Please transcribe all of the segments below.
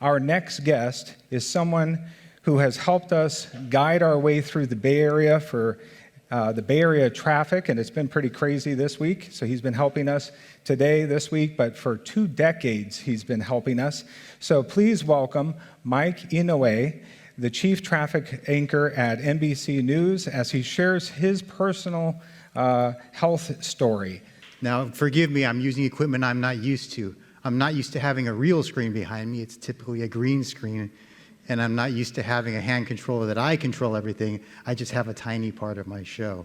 Our next guest is someone who has helped us guide our way through the Bay Area for the Bay Area traffic, and it's been pretty crazy this week. So he's been helping us today, this week, but for 2 decades he's been helping us. So please welcome Mike Inoue, the chief traffic anchor at NBC News, as he shares his personal health story. Now, forgive me, I'm using equipment I'm not used to. I'm not used to having a real screen behind me. It's typically a green screen. And I'm not used to having a hand controller that I control everything. I just have a tiny part of my show.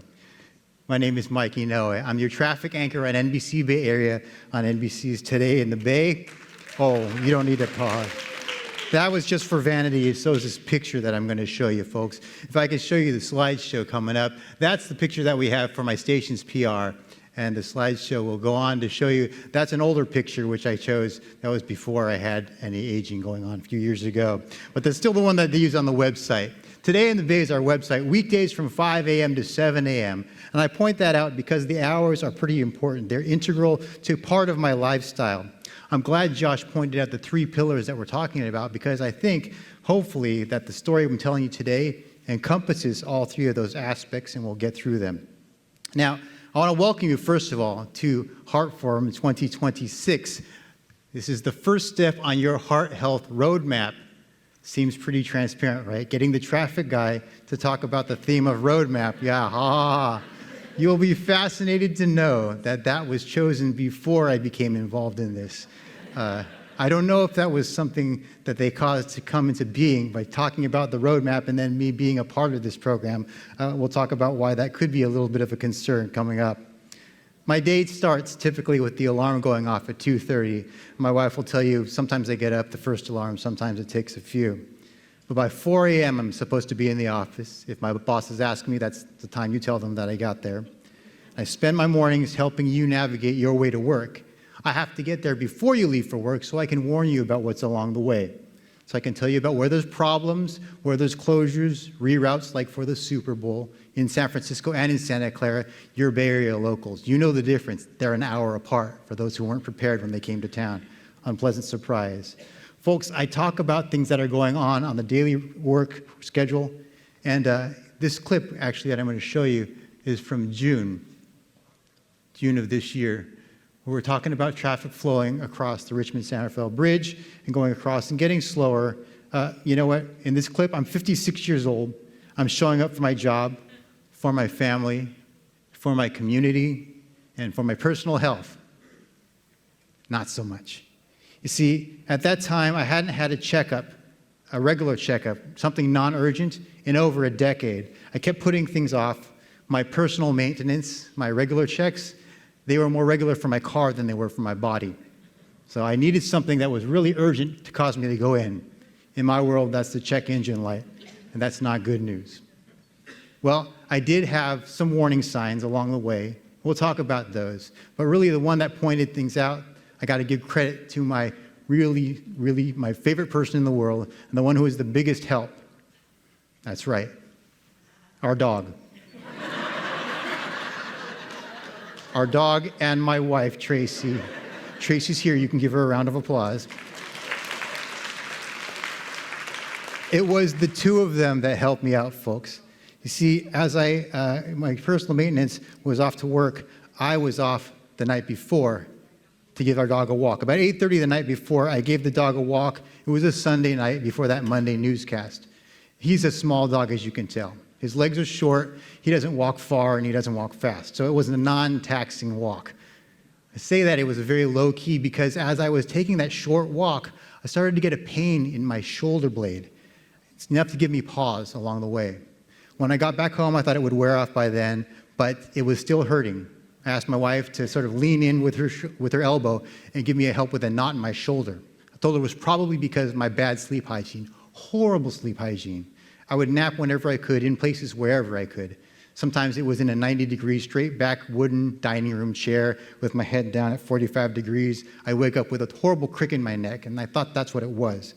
My name is Mike Inoue. I'm your traffic anchor at NBC Bay Area on NBC's Today in the Bay. Oh, you don't need to pause. That was just for vanity. So is this picture that I'm going to show you, folks. If I could show you the slideshow coming up, that's the picture that we have for my station's PR. And the slideshow will go on to show you, that's an older picture which I chose. That was before I had any aging going on a few years ago. But that's still the one that they use on the website. Today in the Bay is our website, weekdays from 5 a.m. to 7 a.m. And I point that out because the hours are pretty important. They're integral to part of my lifestyle. I'm glad Josh pointed out the 3 pillars that we're talking about, because I think, hopefully, that the story I'm telling you today encompasses all 3 of those aspects, and we'll get through them. Now, I want to welcome you, first of all, to Heart Forum 2026. This is the first step on your heart health roadmap. Seems pretty transparent, right? Getting the traffic guy to talk about the theme of roadmap. Yeah, ha, ha, ha. You'll be fascinated to know that that was chosen before I became involved in this. I don't know if that was something that they caused to come into being by talking about the roadmap and then me being a part of this program. We'll talk about why that could be a little bit of a concern coming up. My day starts typically with the alarm going off at 2:30. My wife will tell you sometimes I get up the first alarm, sometimes it takes a few. But by 4 a.m. I'm supposed to be in the office. If my bosses ask me, that's the time you tell them that I got there. I spend my mornings helping you navigate your way to work. I have to get there before you leave for work so I can warn you about what's along the way. So I can tell you about where there's problems, where there's closures, reroutes like for the Super Bowl in San Francisco and in Santa Clara, your Bay Area locals. You know the difference. They're an hour apart for those who weren't prepared when they came to town. Unpleasant surprise. Folks, I talk about things that are going on the daily work schedule. And this clip, actually, that I'm going to show you is from June of this year. We're talking about traffic flowing across the Richmond-Santa Fe Bridge and going across and getting slower. You know what? In this clip, I'm 56 years old. I'm showing up for my job, for my family, for my community, and for my personal health. Not so much. You see, at that time, I hadn't had a checkup, a regular checkup, something non-urgent, in over a decade. I kept putting things off. My personal maintenance, my regular checks, they were more regular for my car than they were for my body. So I needed something that was really urgent to cause me to go in. In my world, that's the check engine light, and that's not good news. Well, I did have some warning signs along the way. We'll talk about those. But really, the one that pointed things out, I got to give credit to my really my favorite person in the world, and the one who is the biggest help. That's right, our dog. Our dog and my wife, Tracy. Tracy's here. You can give her a round of applause. It was the 2 of them that helped me out, folks. You see, as my personal maintenance was off to work, I was off the night before to give our dog a walk. About 8:30 the night before, I gave the dog a walk. It was a Sunday night before that Monday newscast. He's a small dog, as you can tell. His legs are short, he doesn't walk far, and he doesn't walk fast. So it was a non-taxing walk. I say that it was very low-key because as I was taking that short walk, I started to get a pain in my shoulder blade. It's enough to give me pause along the way. When I got back home, I thought it would wear off by then, but it was still hurting. I asked my wife to sort of lean in with her elbow and give me a help with a knot in my shoulder. I told her it was probably because of my bad sleep hygiene, horrible sleep hygiene. I would nap whenever I could, in places wherever I could. Sometimes it was in a 90-degree straight-back wooden dining room chair with my head down at 45 degrees. I wake up with a horrible crick in my neck, and I thought that's what it was.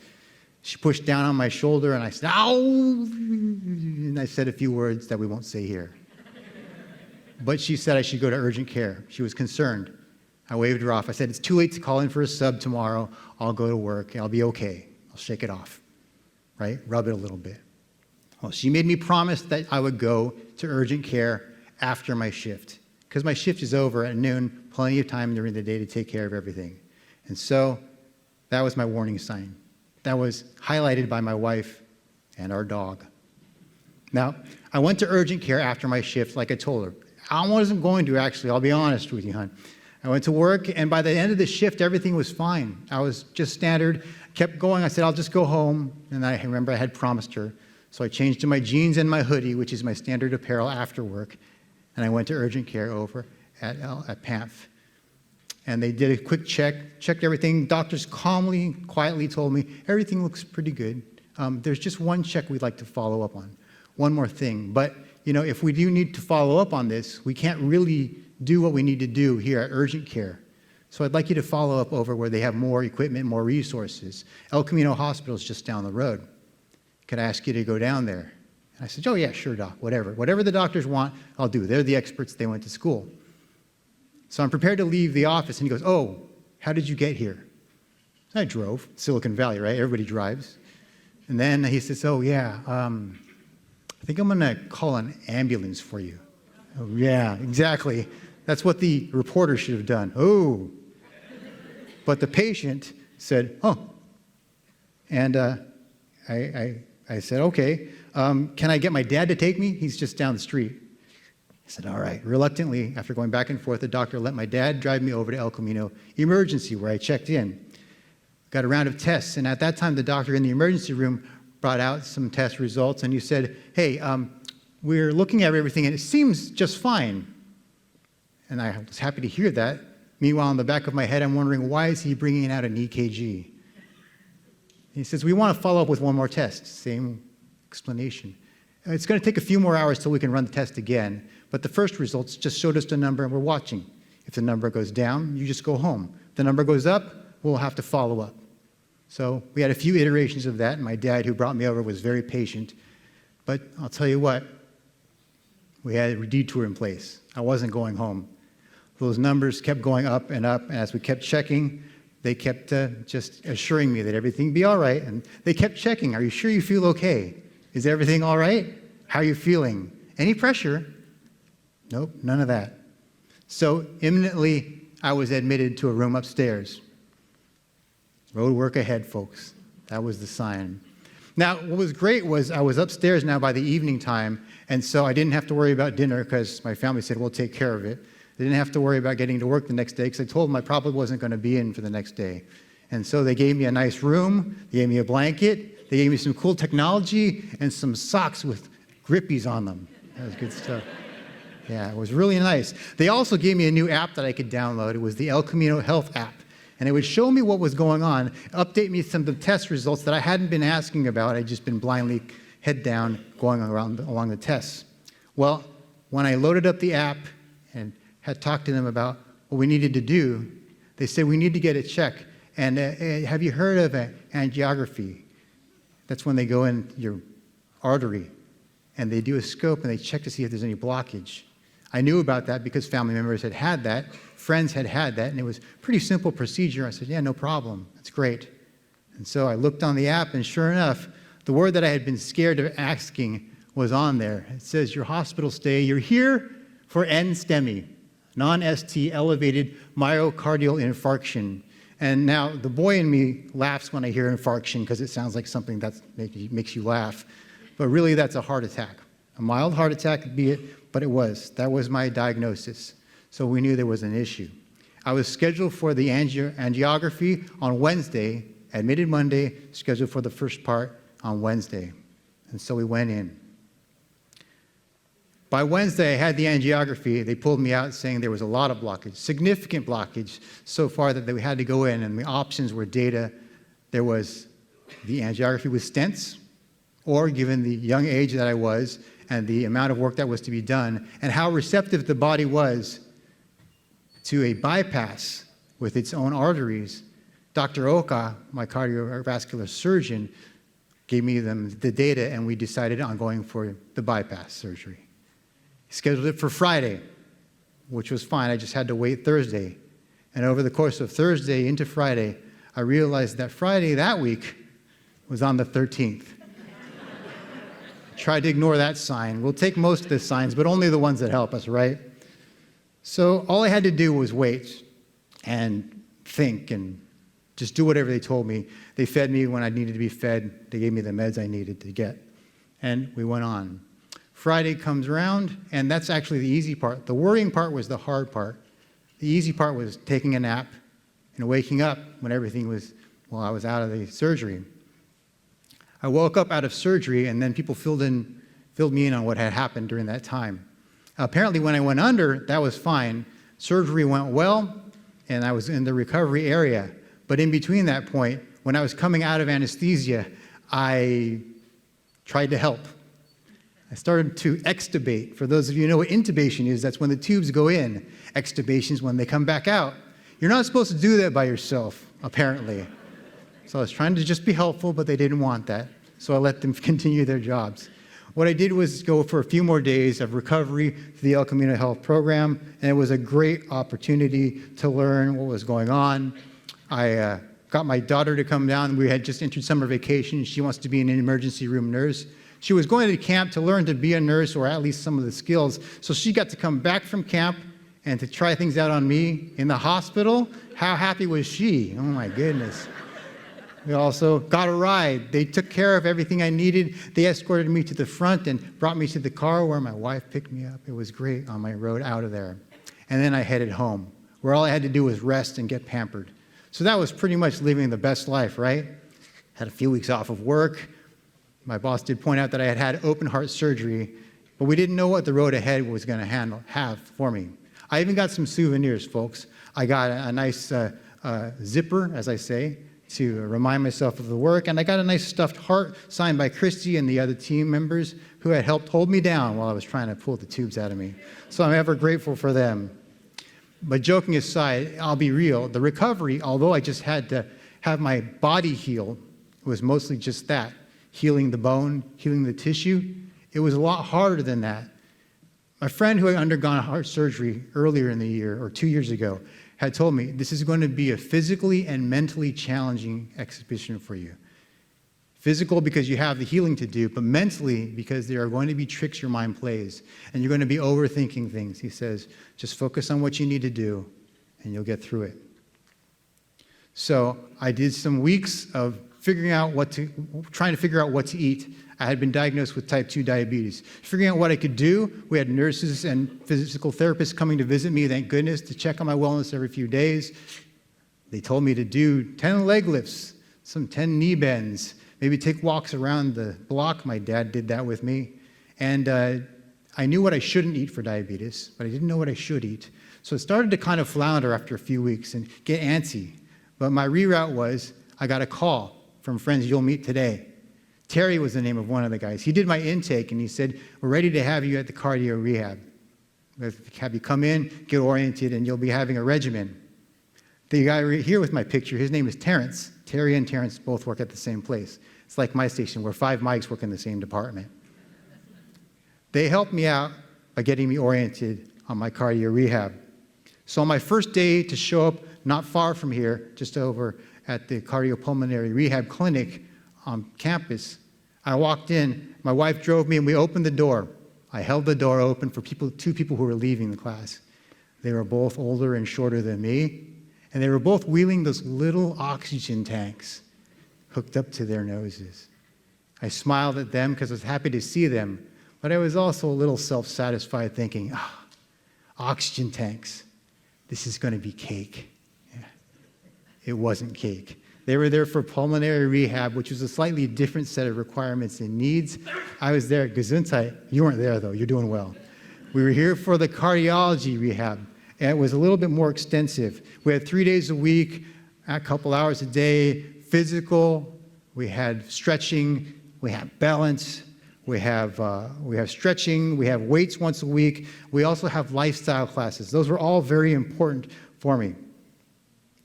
She pushed down on my shoulder, and I said, "Ow!" And I said a few words that we won't say here. But she said I should go to urgent care. She was concerned. I waved her off. I said, "It's too late to call in for a sub tomorrow. I'll go to work. I'll be okay. I'll shake it off, right? Rub it a little bit. Well, she made me promise that I would go to urgent care after my shift, because my shift is over at noon, plenty of time during the day to take care of everything. And so that was my warning sign. That was highlighted by my wife and our dog. Now, I went to urgent care after my shift, like I told her. I wasn't going to, actually. I'll be honest with you, hon. I went to work, and by the end of the shift, everything was fine. I was just standard, kept going. I said, I'll just go home. And I remember I had promised her. So I changed to my jeans and my hoodie, which is my standard apparel after work. And I went to urgent care over at PAMF. And they did a quick checked everything. Doctors calmly, quietly told me, everything looks pretty good. There's just one check we'd like to follow up on. One more thing. But, if we do need to follow up on this, we can't really do what we need to do here at urgent care. So I'd like you to follow up over where they have more equipment, more resources. El Camino Hospital is just down the road. Could I ask you to go down there? And I said, oh, yeah, sure, doc, whatever. Whatever the doctors want, I'll do. They're the experts. They went to school. So I'm prepared to leave the office, and he goes, oh, how did you get here? So I drove. Silicon Valley, right? Everybody drives. And then he says, oh, yeah, I think I'm going to call an ambulance for you. Oh, yeah, exactly. That's what the reporter should have done. Oh. But the patient said, oh. And I said, okay, can I get my dad to take me? He's just down the street. I said, all right. Reluctantly, after going back and forth, the doctor let my dad drive me over to El Camino Emergency, where I checked in. Got a round of tests, and at that time, the doctor in the emergency room brought out some test results, and he said, hey, we're looking at everything, and it seems just fine. And I was happy to hear that. Meanwhile, in the back of my head, I'm wondering, why is he bringing out an EKG? He says, we want to follow up with one more test. Same explanation. It's going to take a few more hours till we can run the test again, but the first results just showed us the number, and we're watching. If the number goes down, you just go home. If the number goes up, we'll have to follow up. So we had a few iterations of that, and my dad, who brought me over, was very patient. But I'll tell you what, we had a detour in place. I wasn't going home. Those numbers kept going up, and as we kept checking, they kept just assuring me that everything would be all right. And they kept checking, are you sure you feel okay? Is everything all right? How are you feeling? Any pressure? Nope, none of that. So imminently, I was admitted to a room upstairs. Road work ahead, folks. That was the sign. Now, what was great was I was upstairs now by the evening time, and so I didn't have to worry about dinner because my family said, we'll take care of it. I didn't have to worry about getting to work the next day because I told them I probably wasn't going to be in for the next day. And so they gave me a nice room, they gave me a blanket, they gave me some cool technology, and some socks with grippies on them. That was good stuff. Yeah, it was really nice. They also gave me a new app that I could download. It was the El Camino Health app. And it would show me what was going on, update me some of the test results that I hadn't been asking about. I'd just been blindly, head down, going along the tests. Well, when I loaded up the app and had talked to them about what we needed to do, they said, we need to get a check. And have you heard of an angiography? That's when they go in your artery, and they do a scope, and they check to see if there's any blockage. I knew about that because family members had that, friends had that, and it was a pretty simple procedure. I said, yeah, no problem. That's great. And so I looked on the app, and sure enough, the word that I had been scared of asking was on there. It says, your hospital stay, you're here for NSTEMI, non-ST elevated myocardial infarction. And now the boy in me laughs when I hear infarction because it sounds like something that makes you laugh. But really, that's a heart attack. A mild heart attack, be it, but it was. That was my diagnosis. So we knew there was an issue. I was scheduled for the angiography on Wednesday, admitted Monday, scheduled for the first part on Wednesday. And so we went in. By Wednesday, I had the angiography. They pulled me out saying there was a lot of blockage, significant blockage, so far that we had to go in, and the options were data. There was the angiography with stents, or given the young age that I was and the amount of work that was to be done, and how receptive the body was to a bypass with its own arteries, Dr. Oka, my cardiovascular surgeon, gave me the data, and we decided on going for the bypass surgery. He scheduled it for Friday, which was fine. I just had to wait Thursday. And over the course of Thursday into Friday, I realized that Friday that week, was on the 13th. Tried to ignore that sign. We'll take most of the signs, but only the ones that help us, right? So all I had to do was wait and think and just do whatever they told me. They fed me when I needed to be fed. They gave me the meds I needed to get. And we went on. Friday comes around, and that's actually the easy part. The worrying part was the hard part. The easy part was taking a nap and waking up when everything was, well, I was out of the surgery. I woke up out of surgery, and then people filled me in on what had happened during that time. Apparently, when I went under, that was fine. Surgery went well, and I was in the recovery area. But in between that point, when I was coming out of anesthesia, I tried to help. I started to extubate. For those of you who know what intubation is, that's when the tubes go in. Extubation is when they come back out. You're not supposed to do that by yourself, apparently. So I was trying to just be helpful, but they didn't want that. So I let them continue their jobs. What I did was go for a few more days of recovery through the El Camino Health program, and it was a great opportunity to learn what was going on. I got my daughter to come down. We had just entered summer vacation. She wants to be an emergency room nurse. She was going to camp to learn to be a nurse, or at least some of the skills. So she got to come back from camp and to try things out on me in the hospital. How happy was she? Oh my goodness. We also got a ride. They took care of everything I needed. They escorted me to the front and brought me to the car where my wife picked me up. It was great on my road out of there. And then I headed home, where all I had to do was rest and get pampered. So that was pretty much living the best life, right? Had a few weeks off of work. My boss did point out that I had had open heart surgery, but we didn't know what the road ahead was going to have for me. I even got some souvenirs, folks. I got a nice zipper, as I say, to remind myself of the work, and I got a nice stuffed heart signed by Christy and the other team members who had helped hold me down while I was trying to pull the tubes out of me. So I'm ever grateful for them. But joking aside, I'll be real. The recovery, although I just had to have my body heal, was mostly just that, healing the bone, healing the tissue. It was a lot harder than that. My friend who had undergone heart surgery earlier in the year, or 2 years ago, had told me, this is going to be a physically and mentally challenging exhibition for you. Physical because you have the healing to do, but mentally because there are going to be tricks your mind plays, and you're going to be overthinking things. He says, just focus on what you need to do, and you'll get through it. So I did some weeks of trying to figure out what to eat. I had been diagnosed with type 2 diabetes. Figuring out what I could do, we had nurses and physical therapists coming to visit me, thank goodness, to check on my wellness every few days. They told me to do 10 leg lifts, some 10 knee bends, maybe take walks around the block. My dad did that with me. And I knew what I shouldn't eat for diabetes, but I didn't know what I should eat. So it started to kind of flounder after a few weeks and get antsy. But my reroute was, I got a call from friends you'll meet today. Terry was the name of one of the guys. He did my intake, and he said, we're ready to have you at the cardio rehab. We'll have you come in, get oriented, and you'll be having a regimen. The guy right here with my picture, his name is Terrence. Terry and Terrence both work at the same place. It's like my station where 5 mics work in the same department. They helped me out by getting me oriented on my cardio rehab. So on my first day to show up not far from here, just over at the cardiopulmonary rehab clinic on campus, I walked in, my wife drove me, and we opened the door. I held the door open for two people who were leaving the class. They were both older and shorter than me, and they were both wheeling those little oxygen tanks hooked up to their noses. I smiled at them because I was happy to see them, but I was also a little self-satisfied thinking, oxygen tanks, this is going to be cake. Yeah. It wasn't cake. They were there for pulmonary rehab, which was a slightly different set of requirements and needs. I was there at Gesundheit. You weren't there, though. You're doing well. We were here for the cardiology rehab, and it was a little bit more extensive. We had 3 days a week, a couple hours a day, physical. We had stretching. We had balance. We have stretching. We have weights once a week. We also have lifestyle classes. Those were all very important for me.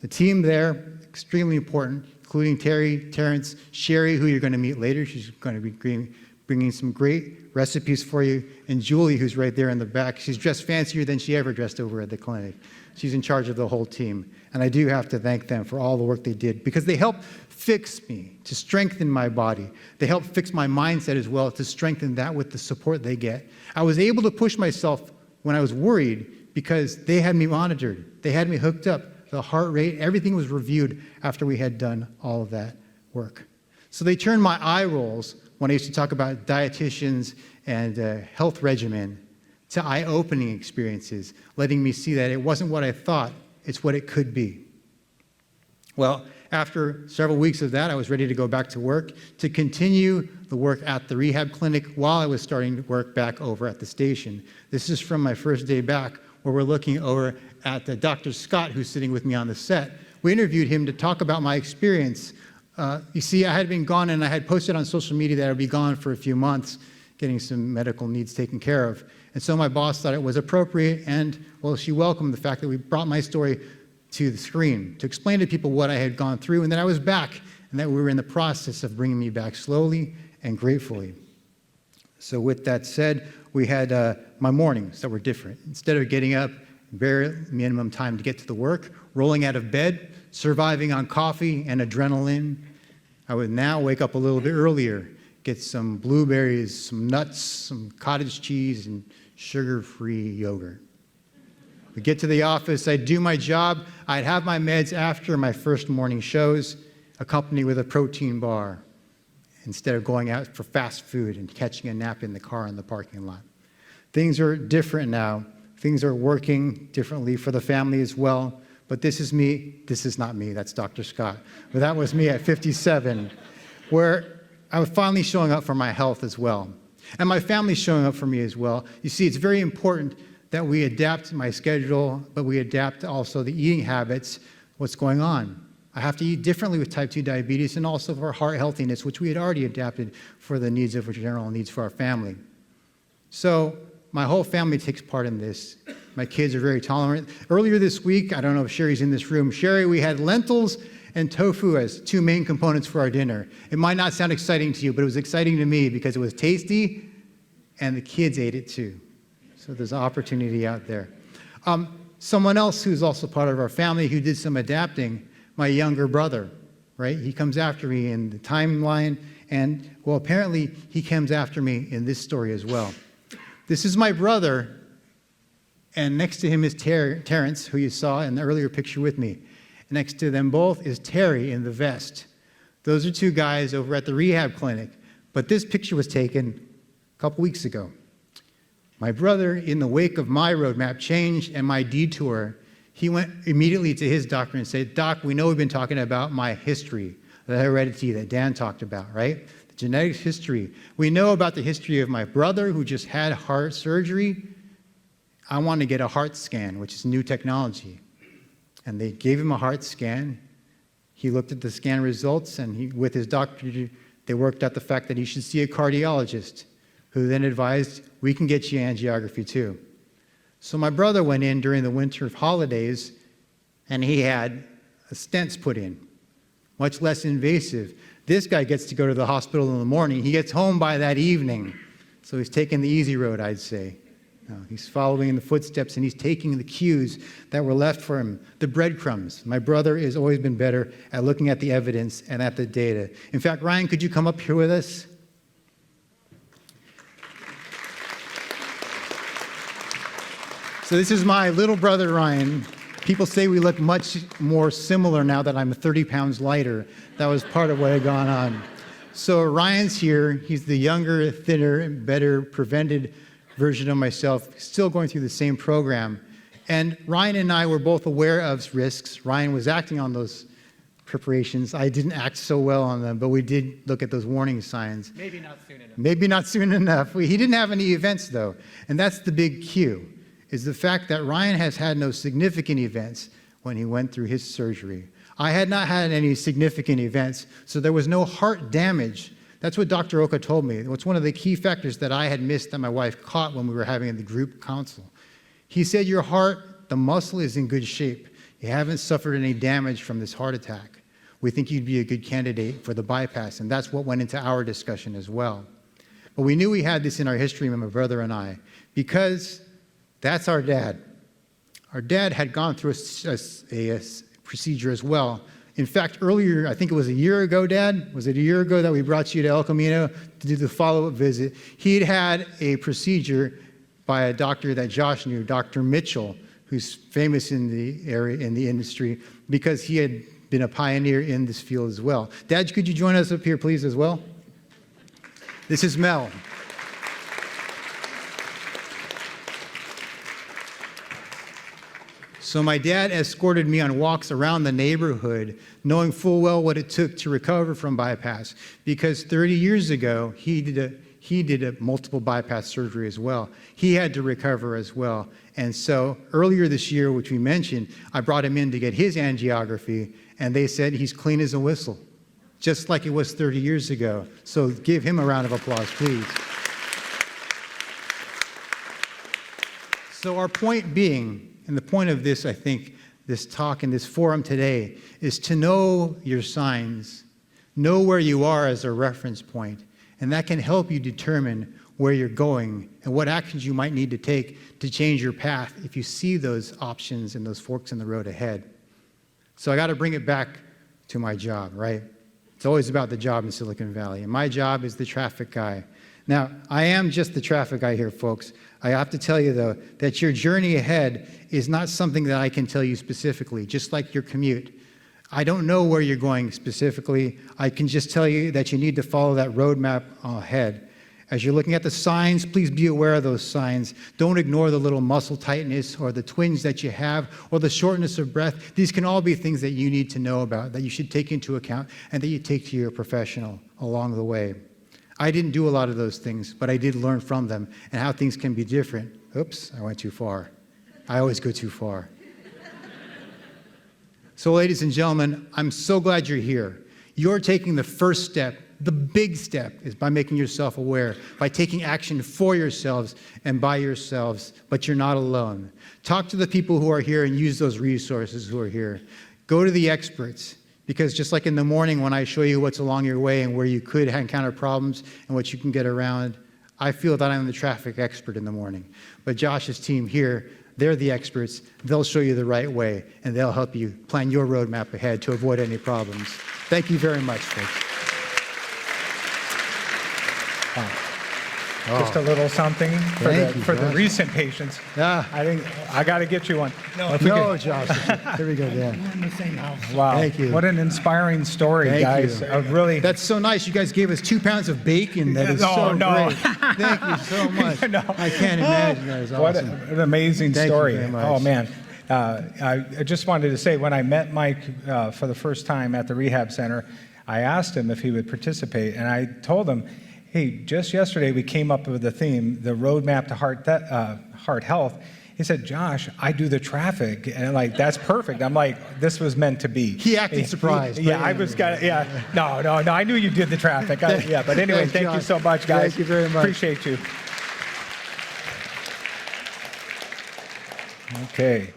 The team there, extremely important, including Terry, Terrence, Sherry, who you're going to meet later. She's going to be bringing some great recipes for you, and Julie, who's right there in the back. She's dressed fancier than she ever dressed over at the clinic. She's in charge of the whole team, and I do have to thank them for all the work they did, because they helped fix me, to strengthen my body. They help fix my mindset as well, to strengthen that with the support they get. I was able to push myself when I was worried because they had me monitored. They had me hooked up. The heart rate, everything was reviewed after we had done all of that work. So they turned my eye rolls when I used to talk about dietitians and health regimen to eye-opening experiences, letting me see that it wasn't what I thought, it's what it could be. Well, after several weeks of that, I was ready to go back to work to continue the work at the rehab clinic while I was starting to work back over at the station. This is from my first day back, where we're looking over at Dr. Scott, who's sitting with me on the set. We interviewed him to talk about my experience. You see, I had been gone, and I had posted on social media that I would be gone for a few months, getting some medical needs taken care of. And so my boss thought it was appropriate, and, well, she welcomed the fact that we brought my story to the screen to explain to people what I had gone through and that I was back and that we were in the process of bringing me back slowly and gratefully. So with that said, we had my mornings that were different. Instead of getting up, bare minimum time to get to the work, rolling out of bed, surviving on coffee and adrenaline, I would now wake up a little bit earlier, get some blueberries, some nuts, some cottage cheese, and sugar-free yogurt. We'd get to the office, I'd do my job, I'd have my meds after my first morning shows, accompanied with a protein bar, instead of going out for fast food and catching a nap in the car in the parking lot. Things are different now. Things are working differently for the family as well. But this is me. This is not me. That's Dr. Scott. But that was me at 57, where I was finally showing up for my health as well. And my family's showing up for me as well. You see, it's very important that we adapt my schedule, but we adapt also the eating habits, what's going on. I have to eat differently with type 2 diabetes and also for heart healthiness, which we had already adapted for the needs of our general needs for our family. So my whole family takes part in this. My kids are very tolerant. Earlier this week, I don't know if Sherry's in this room. Sherry, we had lentils and tofu as two main components for our dinner. It might not sound exciting to you, but it was exciting to me because it was tasty and the kids ate it too. So there's opportunity out there. Someone else who's also part of our family who did some adapting, my younger brother, right? He comes after me in the timeline, and, well, apparently he comes after me in this story as well. This is my brother, and next to him is Terrence, who you saw in the earlier picture with me. Next to them both is Terry in the vest. Those are two guys over at the rehab clinic, but this picture was taken a couple weeks ago. My brother, in the wake of my roadmap change and my detour, he went immediately to his doctor and said, "Doc, we know we've been talking about my history, the heredity that Dan talked about, right? The genetics history. We know about the history of my brother who just had heart surgery. I want to get a heart scan, which is new technology." And they gave him a heart scan. He looked at the scan results, and with his doctor, they worked out the fact that he should see a cardiologist, who then advised, "We can get you angiography too." So my brother went in during the winter holidays, and he had stents put in, much less invasive. This guy gets to go to the hospital in the morning. He gets home by that evening. So he's taking the easy road, I'd say. No, he's following in the footsteps, and he's taking the cues that were left for him, the breadcrumbs. My brother has always been better at looking at the evidence and at the data. In fact, Ryan, could you come up here with us? So this is my little brother, Ryan. People say we look much more similar now that I'm 30 pounds lighter. That was part of what had gone on. So Ryan's here. He's the younger, thinner, and better prevented version of myself, still going through the same program. And Ryan and I were both aware of risks. Ryan was acting on those preparations. I didn't act so well on them, but we did look at those warning signs. Maybe not soon enough. Maybe not soon enough. He didn't have any events, though. And that's the big cue, is the fact that Ryan has had no significant events when he went through his surgery. I had not had any significant events, so there was no heart damage. That's what Dr. Oka told me. It's one of the key factors that I had missed that my wife caught when we were having the group counsel. He said, "Your heart, the muscle is in good shape. You haven't suffered any damage from this heart attack. We think you'd be a good candidate for the bypass," and that's what went into our discussion as well. But we knew we had this in our history, my brother and I, because that's our dad. Our dad had gone through a procedure as well In fact, earlier, I think it was a year ago, Dad, was it a year ago that we brought you to El Camino to do the follow-up visit? He'd had a procedure by a doctor that Josh knew, Dr. Mitchell, who's famous in the area, in the industry, because he had been a pioneer in this field as well. Dad, could you join us up here, please, as well? This is Mel. So my dad escorted me on walks around the neighborhood, knowing full well what it took to recover from bypass, because 30 years ago, he did a multiple bypass surgery as well. He had to recover as well. And so earlier this year, which we mentioned, I brought him in to get his angiography, and they said he's clean as a whistle, just like it was 30 years ago. So give him a round of applause, please. So our point being, and the point of this, I think, this talk and this forum today, is to know your signs, know where you are as a reference point, and that can help you determine where you're going and what actions you might need to take to change your path if you see those options and those forks in the road ahead. So I got to bring it back to my job, right? It's always about the job in Silicon Valley, and my job is the traffic guy. Now, I am just the traffic guy here, folks. I have to tell you, though, that your journey ahead is not something that I can tell you specifically, just like your commute. I don't know where you're going specifically. I can just tell you that you need to follow that roadmap ahead. As you're looking at the signs, please be aware of those signs. Don't ignore the little muscle tightness or the twinge that you have or the shortness of breath. These can all be things that you need to know about, that you should take into account, and that you take to your professional along the way. I didn't do a lot of those things, but I did learn from them and how things can be different. Oops, I went too far. I always go too far. So, ladies and gentlemen, I'm so glad you're here. You're taking the first step. The big step is by making yourself aware, by taking action for yourselves and by yourselves, but you're not alone. Talk to the people who are here and use those resources who are here. Go to the experts. Because just like in the morning when I show you what's along your way and where you could encounter problems and what you can get around, I feel that I'm the traffic expert in the morning. But Josh's team here, they're the experts. They'll show you the right way, and they'll help you plan your roadmap ahead to avoid any problems. Thank you very much, folks. Just a little something for the recent patients. Yeah. I got to get you one. No, Josh. Here we go, Dan. We're in the same house. Wow. Thank you. What an inspiring story, Thank guys. you. Really. That's so nice. You guys gave us 2 pounds of bacon. That is No, so no. great. Thank you so much. No. I can't imagine. That is What awesome. an amazing Thank you story. very much. Oh, man. I just wanted to say, when I met Mike for the first time at the rehab center, I asked him if he would participate, and I told him, hey, just yesterday we came up with the theme, the roadmap to heart health. He said, Josh, I do the traffic. And like, that's perfect. I'm like, this was meant to be. He acted surprised. Yeah, I was kind of, yeah. No, I knew you did the traffic. Yeah, but anyway, Thanks, thank you Josh. so much, guys. Thank you very much. Appreciate you. Okay.